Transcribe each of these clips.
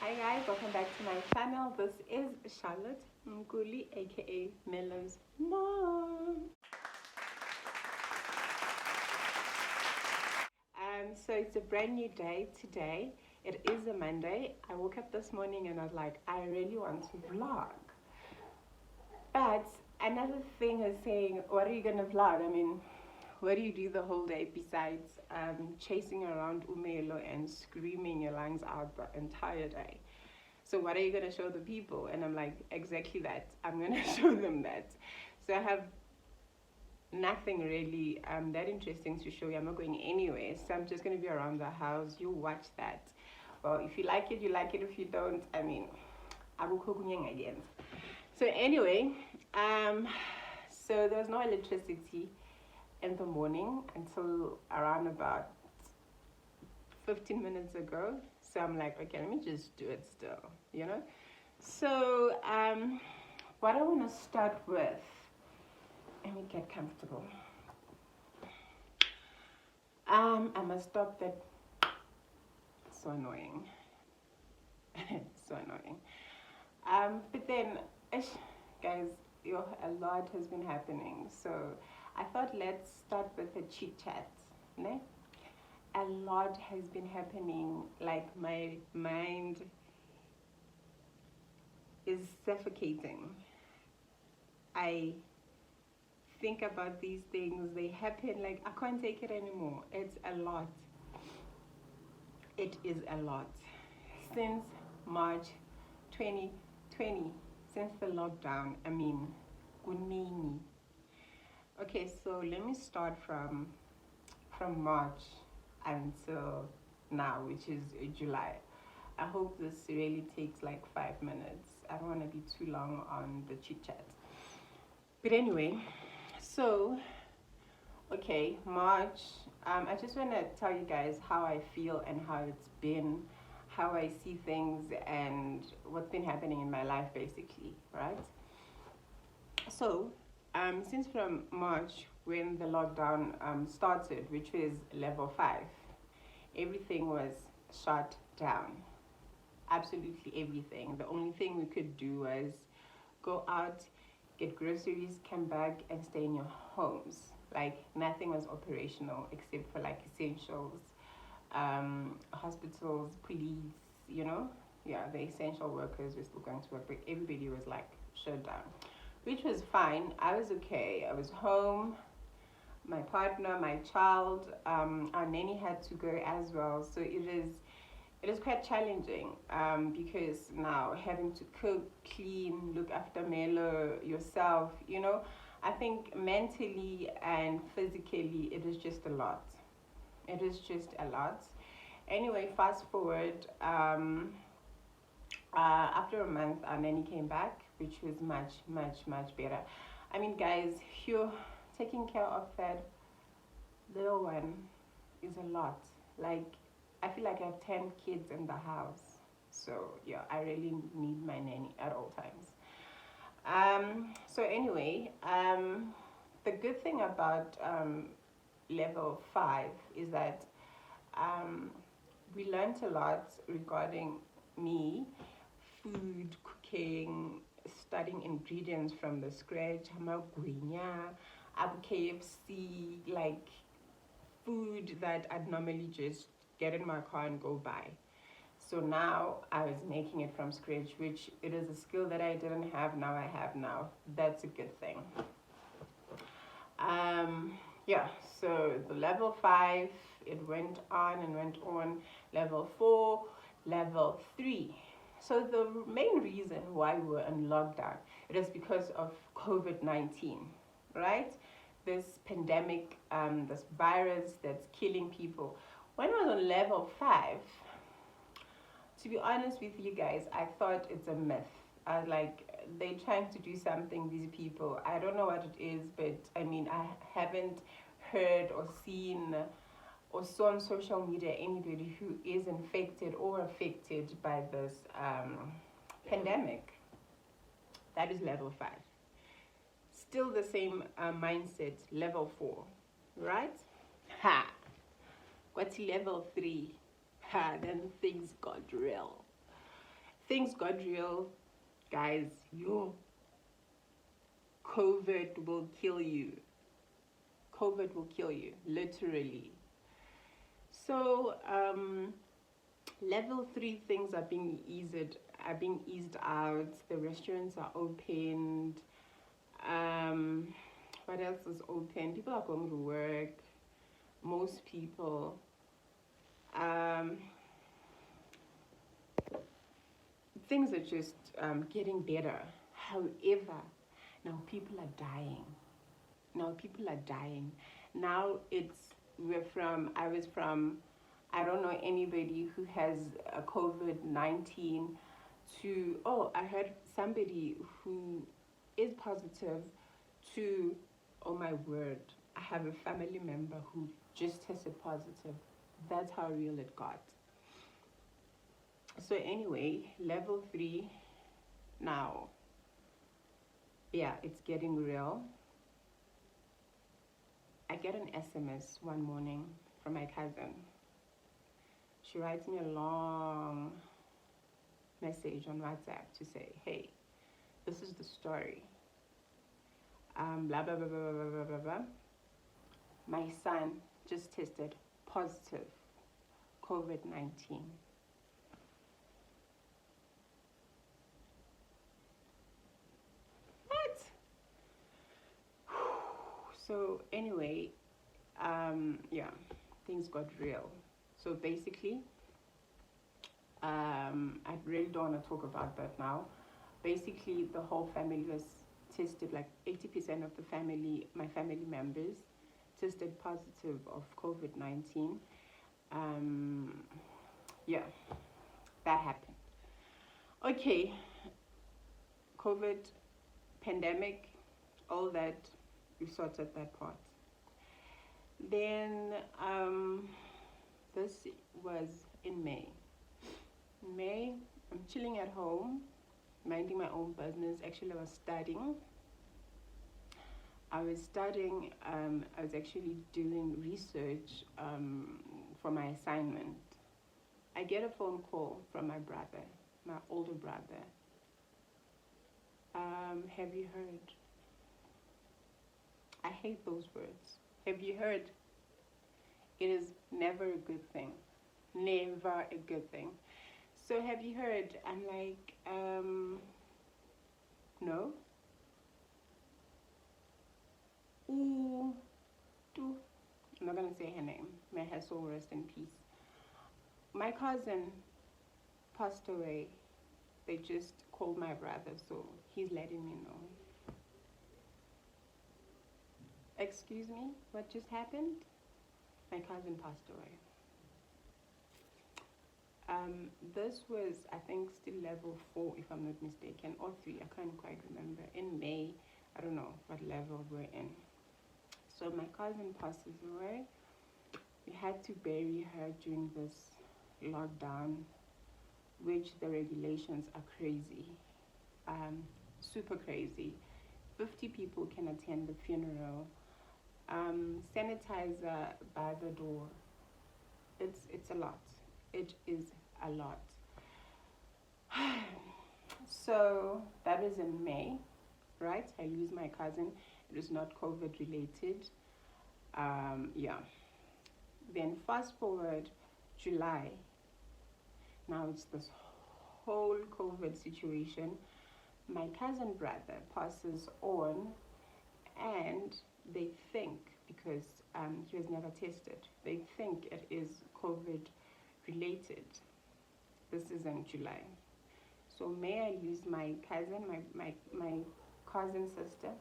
Hi guys, welcome back to my channel. This is Charlotte Mkuli, aka Melo's mom. So it's a brand new day today. It is a Monday. I woke up this morning and I was like, I really want to vlog. But another thing is saying, what are you gonna vlog? I mean, what do you do the whole day besides chasing around Umelo and screaming your lungs out the entire day? So what are you going to show the people? And I'm like, exactly that. I'm going to show them that. So I have nothing really that interesting to show you. I'm not going anywhere. So I'm just going to be around the house. You watch that. Well, if you like it, you like it. If you don't, I mean, I will cook again. So anyway, so there was no electricity in the morning until around about 15 minutes ago. So I'm like, okay, let me just do it still, you know? So what I want to start with, let me get comfortable. I must stop that. So annoying. So annoying. But then, guys, a lot has been happening. So I thought let's start with a chit chat, né? A lot has been happening, like my mind is suffocating. I think about these things, they happen, like I can't take it anymore. It's a lot. It is a lot. Since March 2020, since the lockdown, I mean, kunini. Okay, so let me start from March until now, which is July. I hope this really takes like 5 minutes. I don't want to be too long on the chit chat. But anyway, so okay, March. I just want to tell you guys how I feel and how it's been, how I see things, and what's been happening in my life, basically, right? So, since from March, when the lockdown started, which was level 5, everything was shut down. Absolutely everything. The only thing we could do was go out, get groceries, come back, and stay in your homes. Like nothing was operational except for like essentials, hospitals, police, you know. Yeah, the essential workers were still going to work, but everybody was like shut down, which was fine. I was okay. I was home. My partner, my child, our nanny had to go as well. So it is quite challenging because now having to cook, clean, look after Melo, yourself, you know, I think mentally and physically it is just a lot. It is just a lot. Anyway, fast forward, after a month, our nanny came back, which was much, much, much better. I mean, guys, you're taking care of that little one is a lot. Like, I feel like I have 10 kids in the house. So, yeah, I really need my nanny at all times. So anyway, the good thing about level 5 is that we learned a lot regarding me, food, cooking, studying ingredients from the scratch, hamagwinya, abu KFC, like food that I'd normally just get in my car and go buy. So now I was making it from scratch, which it is a skill that I didn't have, now I have now. That's a good thing. Yeah, so the level 5, it went on and went on. Level 4, level 3. So the main reason why we were in lockdown, it is because of COVID-19, right? This pandemic, this virus that's killing people. When I was on level 5, to be honest with you guys, I thought it's a myth. I was like, they're trying to do something, these people. I don't know what it is, but I mean, I haven't heard or seen or saw on social media anybody who is infected or affected by this pandemic. That is level 5. Still the same mindset, level 4, right? Ha! What's level 3? Ha, then things got real. things got real, guys. Yo, COVID will kill you. COVID will kill you, literally. So, level 3 things are being eased out. The restaurants are opened. What else is open? People are going to work. Most people. Things are just getting better. However, now people are dying. Now I don't know anybody who has a COVID-19 to, oh, I heard somebody who is positive to, oh my word, I have a family member who just tested positive. That's how real it got. So anyway, level 3 now. Yeah, it's getting real. I get an SMS one morning from my cousin. She writes me a long message on WhatsApp to say, hey, this is the story. Blah, blah, blah, blah, blah, blah, blah, blah. My son just tested positive COVID-19. What? So anyway, yeah, things got real. So basically, I really don't want to talk about that now. Basically, the whole family was tested, like 80% of the family, my family members, tested positive of COVID-19. Yeah, that happened. Okay, COVID, pandemic, all that, we sorted that part. Then this was in May. In May, I'm chilling at home, minding my own business. Actually, I was studying. I was actually doing research for my assignment. I get a phone call from my brother, my older brother. Have you heard? I hate those words. Have you heard? It is never a good thing. Never a good thing. So have you heard? I'm like, no. Ooh, do. I'm not gonna say her name. May her soul rest in peace. My cousin passed away. They just called my brother, so he's letting me know. Excuse me, what just happened? My cousin passed away. This was, I think, still level 4, if I'm not mistaken, or 3, I can't quite remember. In May, I don't know what level we're in. So my cousin passes away. We had to bury her during this lockdown, which the regulations are crazy, super crazy. 50 people can attend the funeral. Sanitizer by the door. It's a lot. It is a lot. So that was in May, right? I lose my cousin. It was not COVID related. Yeah. Then fast forward July. Now it's this whole COVID situation. My cousin brother passes on, and they think, because he was never tested, they think it is COVID related. This is in July. So May, I lose my cousin, my cousin sister.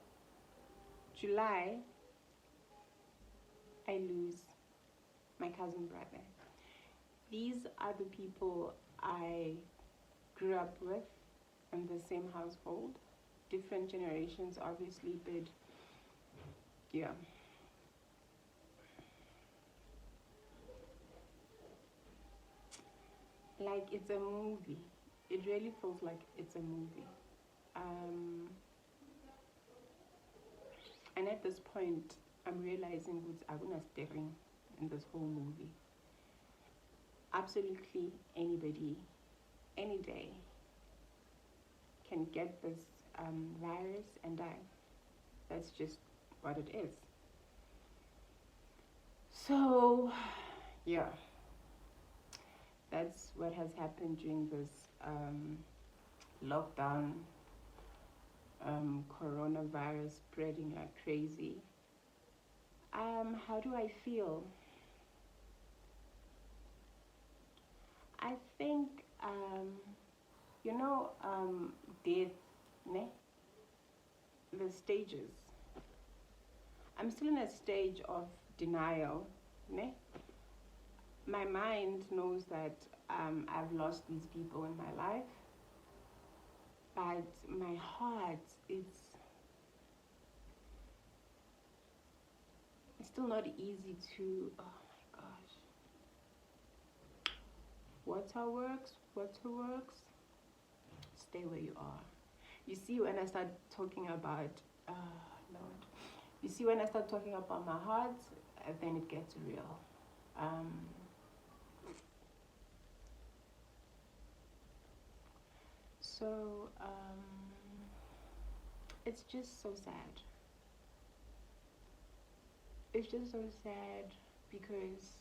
July, I lose my cousin brother. These are the people I grew up with in the same household. Different generations, obviously, but yeah. Like it's a movie. It really feels like it's a movie. And at this point, I'm realizing what's Aguna staring in this whole movie. Absolutely anybody, any day, can get this virus and die. That's just what it is. So, yeah, that's what has happened during this lockdown, coronavirus spreading like crazy. How do I feel? I think, death, ne? The stages. I'm still in a stage of denial, ne? My mind knows that I've lost these people in my life, but my heart, it's still not easy to, oh my gosh. Water works, stay where you are. You see, when I start talking about, Lord, you see, when I start talking about my heart, then it gets real. So, it's just so sad. It's just so sad because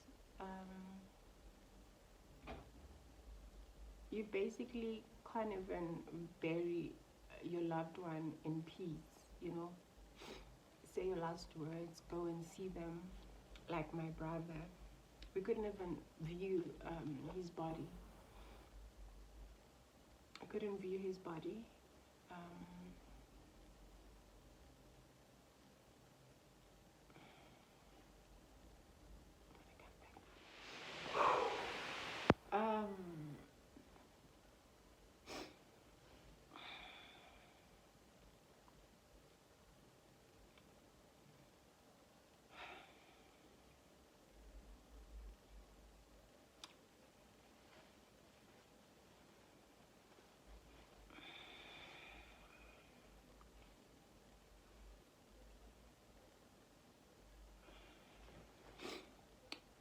you basically can't even bury your loved one in peace, you know. Say your last words, go and see them, like my brother. We couldn't even view his body. I couldn't view his body.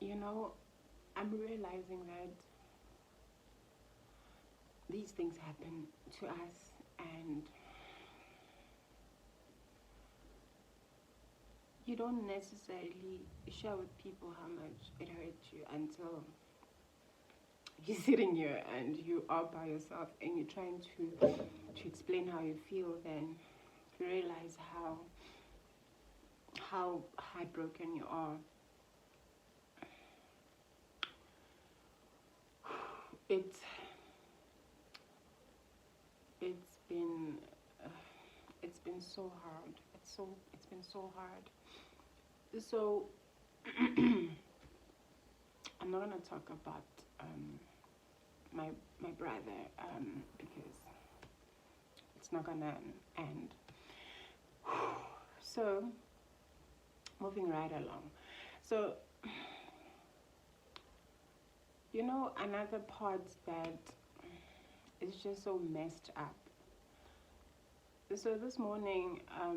You know, I'm realizing that these things happen to us, and you don't necessarily share with people how much it hurts you until you're sitting here and you are by yourself and you're trying to explain how you feel. Then you realize how heartbroken you are. It's been so hard. It's been so hard. So I'm not gonna talk about my brother because it's not gonna end. So moving right along. So you know, another part that is just so messed up. So this morning, I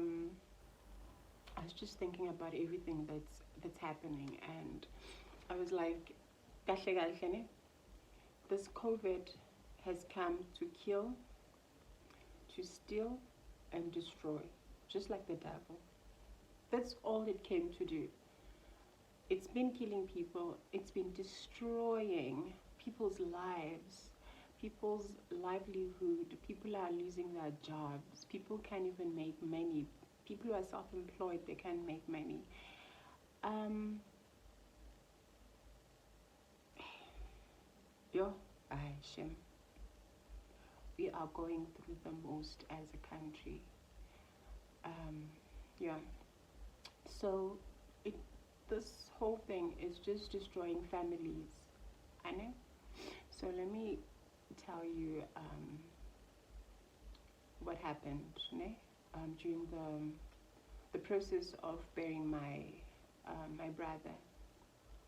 was just thinking about everything that's happening, and I was like, this COVID has come to kill, to steal, and destroy, just like the devil. That's all it came to do. It's been killing people. It's been destroying people's lives, people's livelihood. People are losing their jobs. People can't even make money. People who are self-employed, they can't make money. Shem, we are going through the most as a country. So this whole thing is just destroying families. I know. So let me tell you what happened during the process of burying my brother,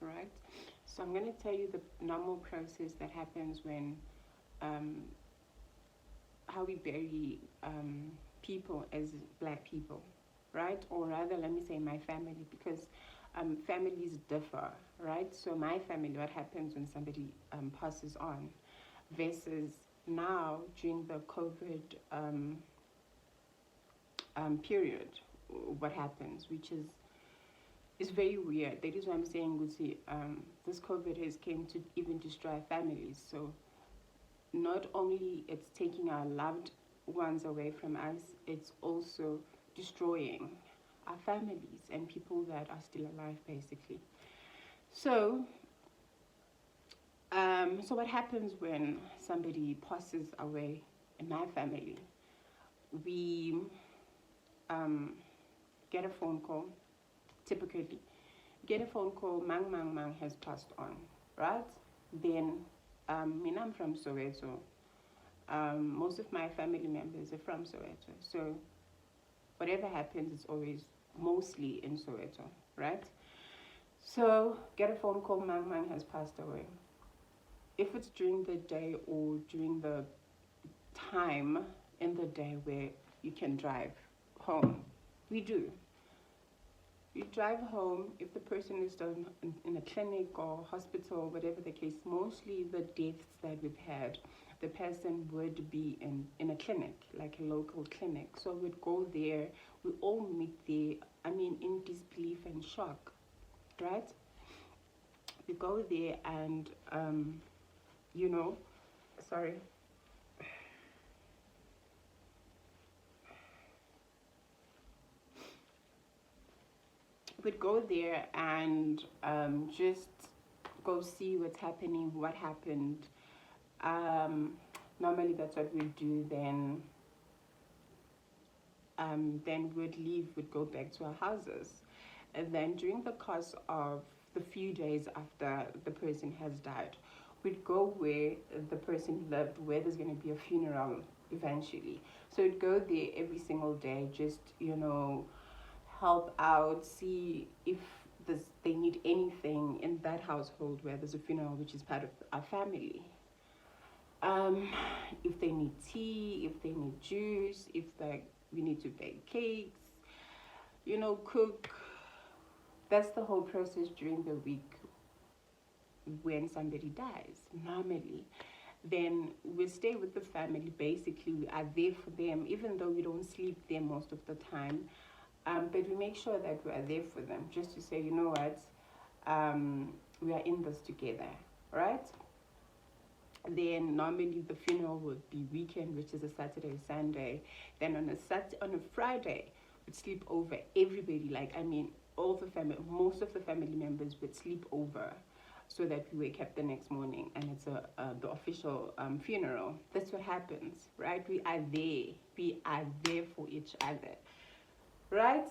right? So I'm going to tell you the normal process that happens when how we bury people as black people, right? Or rather, let me say my family, because families differ, right? So my family, what happens when somebody passes on versus now during the COVID period, what happens, which is very weird. That is why I'm saying, Guti, this COVID has came to even destroy families. So not only it's taking our loved ones away from us, it's also destroying our families and people that are still alive, basically. So, so what happens when somebody passes away in my family? We get a phone call, typically. Get a phone call, Mang has passed on, right? Then, I'm from Soweto. Most of my family members are from Soweto. So, whatever happens, it's always mostly in Soweto, right? So, get a phone call, Mang has passed away. If it's during the day or during the time in the day where you can drive home, we do. You drive home. If the person is done in a clinic or hospital, whatever the case, mostly the deaths that we've had, the person would be in a clinic, like a local clinic. So we'd go there, we all meet there, in disbelief and shock, right? We go there and, sorry. We'd go there and just go see what's happening, what happened. Normally that's what we'd do. Then we'd leave, we'd go back to our houses. And then during the course of the few days after the person has died, we'd go where the person lived, where there's going to be a funeral eventually. So we'd go there every single day, just, help out, see if they need anything in that household where there's a funeral, which is part of our family. If they need tea, if they need juice, if we need to bake cakes, cook. That's the whole process during the week when somebody dies, normally. Then we stay with the family. Basically, we are there for them, even though we don't sleep there most of the time. But we make sure that we are there for them, just to say, you know what, we are in this together, right? Then normally the funeral would be weekend, which is a Saturday, Sunday. Then on a Friday, we'd sleep over. Everybody, all the family, most of the family members would sleep over, so that we wake up the next morning and it's the official funeral. That's what happens, right? We are there. We are there for each other, right?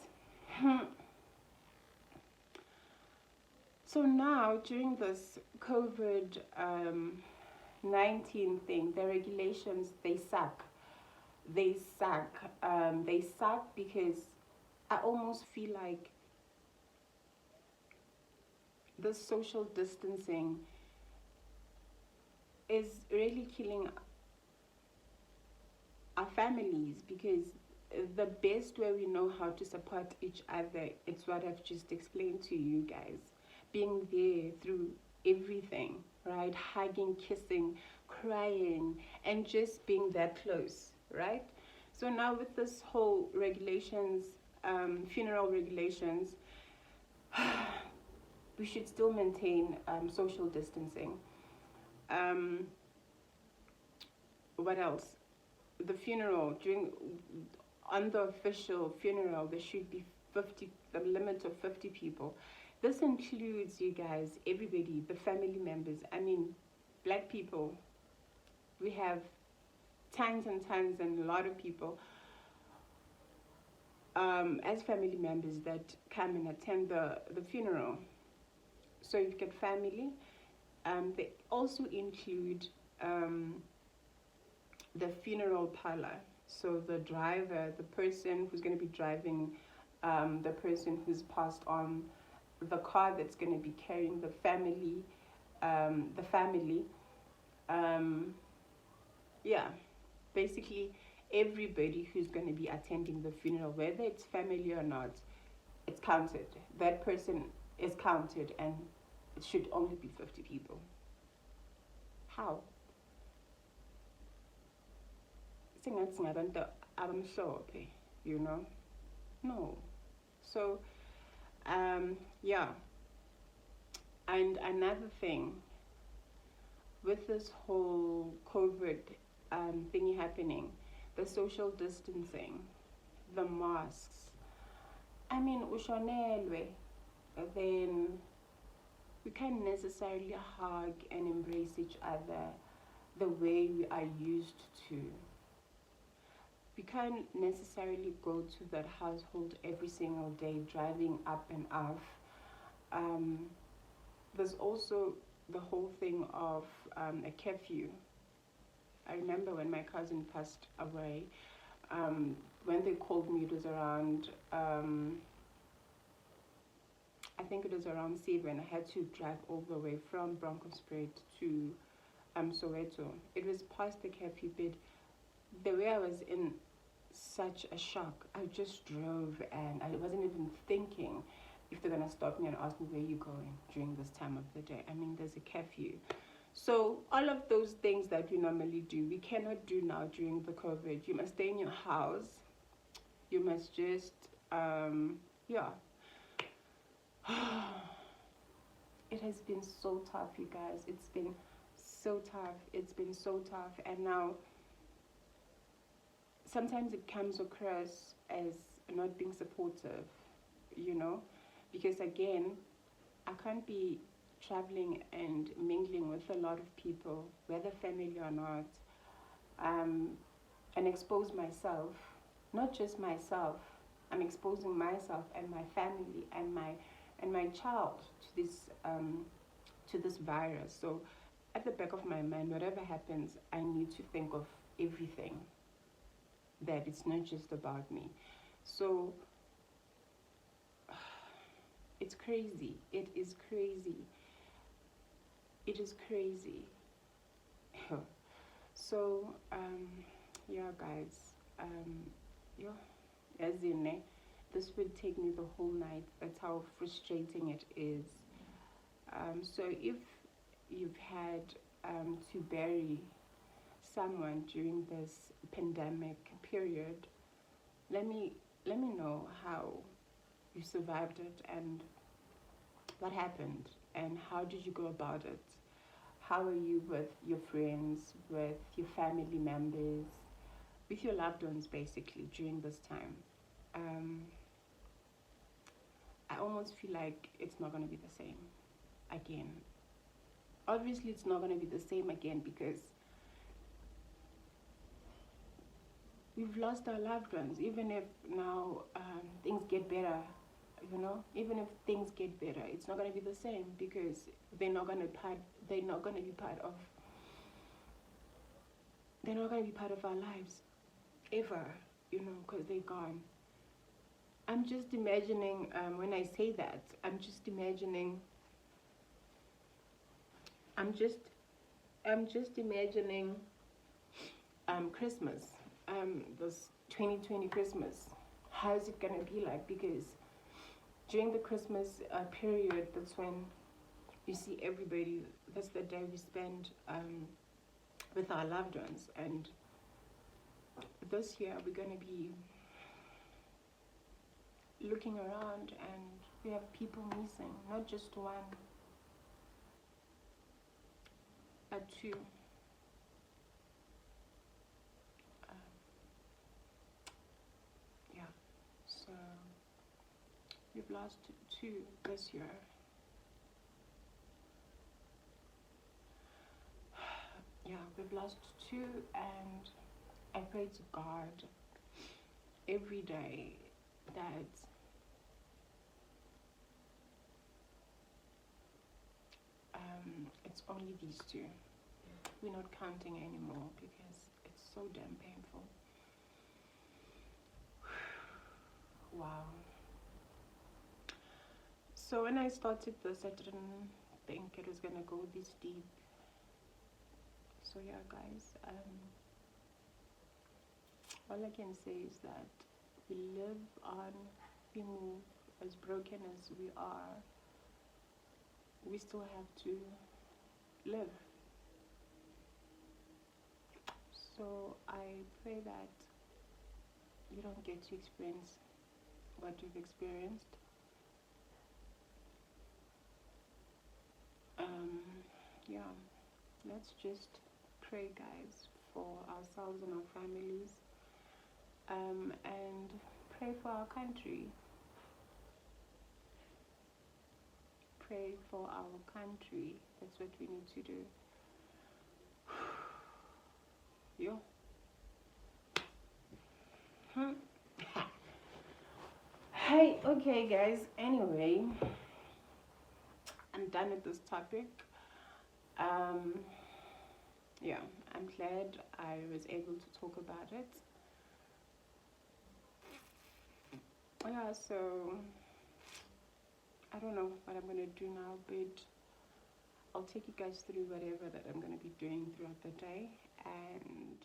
So now during this COVID-19 thing, the regulations, they suck. They suck. They suck because I almost feel like the social distancing is really killing our families, because the best way we know how to support each other, it's what I've just explained to you guys. Being there through everything, right? Hugging, kissing, crying, and just being that close, right? So now with this whole regulations, funeral regulations, we should still maintain social distancing. What else? The funeral, on the official funeral, there should be the limit of 50 people. This includes, you guys, everybody, the family members. Black people. We have tons and tons and a lot of people as family members that come and attend the funeral. So you've got family. They also include the funeral parlor. So the driver, the person who's going to be driving, the person who's passed on, the car that's going to be carrying the family, basically everybody who's going to be attending the funeral, whether it's family or not, it's counted. That person is counted, and it should only be 50 people. How? singathi ngabantu abamhlophe, you know. No. So yeah. And another thing, with this whole COVID thingy happening, the social distancing, the masks. I mean, ushonelwe, then we can't necessarily hug and embrace each other the way we are used to. We can't necessarily go to that household every single day, driving up and off. There's also the whole thing of a curfew. I remember when my cousin passed away, when they called me, it was around, I think it was around 7. I had to drive all the way from Bronkhorstspruit to Soweto. It was past the curfew, but the way I was in such a shock, I just drove and I wasn't even thinking if they're gonna stop me and ask me where you going during this time of the day. I mean, there's a curfew. So all of those things that we normally do, we cannot do now during the COVID. You must stay in your house. You must just, yeah. It has been so tough, you guys. It's been so tough. It's been so tough. And now, sometimes it comes across as not being supportive, you know? Because again, I can't be traveling and mingling with a lot of people, whether family or not, and expose myself, not just myself, I'm exposing myself and my family and my child to this virus. So at the back of my mind, whatever happens, I need to think of everything, that it's not just about me. So it's crazy. It is crazy. It is crazy. So yeah, guys, yeah, as in, this would take me the whole night. That's how frustrating it is. So if you've had to bury someone during this pandemic period, let me know how you survived it and what happened and how did you go about it. How are you with your friends, with your family members, with your loved ones, basically, during this time? I almost feel like it's not going to be the same again. Obviously, it's not going to be the same again because we've lost our loved ones. Even if now things get better, you know, even if things get better, it's not going to be the same because they're not going to be part of our lives ever, you know, because they're gone. I'm just imagining, when I say that, I'm just imagining Christmas, this 2020 Christmas. How is it gonna be like? Because during the Christmas period, that's when you see everybody. That's the day we spend with our loved ones. And this year we're gonna be looking around and we have people missing, not just one, but two. Yeah, so we've lost 2 this year. Yeah, we've lost 2, and I pray to God every day that it's only these 2. We're not counting anymore because it's so damn painful. Wow. So when I started this, I didn't think it was gonna go this deep. So yeah, guys, all I can say is that we live on, we move. As broken as we are, we still have to live. So I pray that you don't get to experience what you've experienced. Yeah, let's just pray, guys, for ourselves and our families, and pray for our country. Pray for our country. That's what we need to do. Yo. Hey, okay, guys. Anyway, I'm done with this topic. Yeah, I'm glad I was able to talk about it. Yeah, so I don't know what I'm gonna do now, but I'll take you guys through whatever that I'm gonna be doing throughout the day, and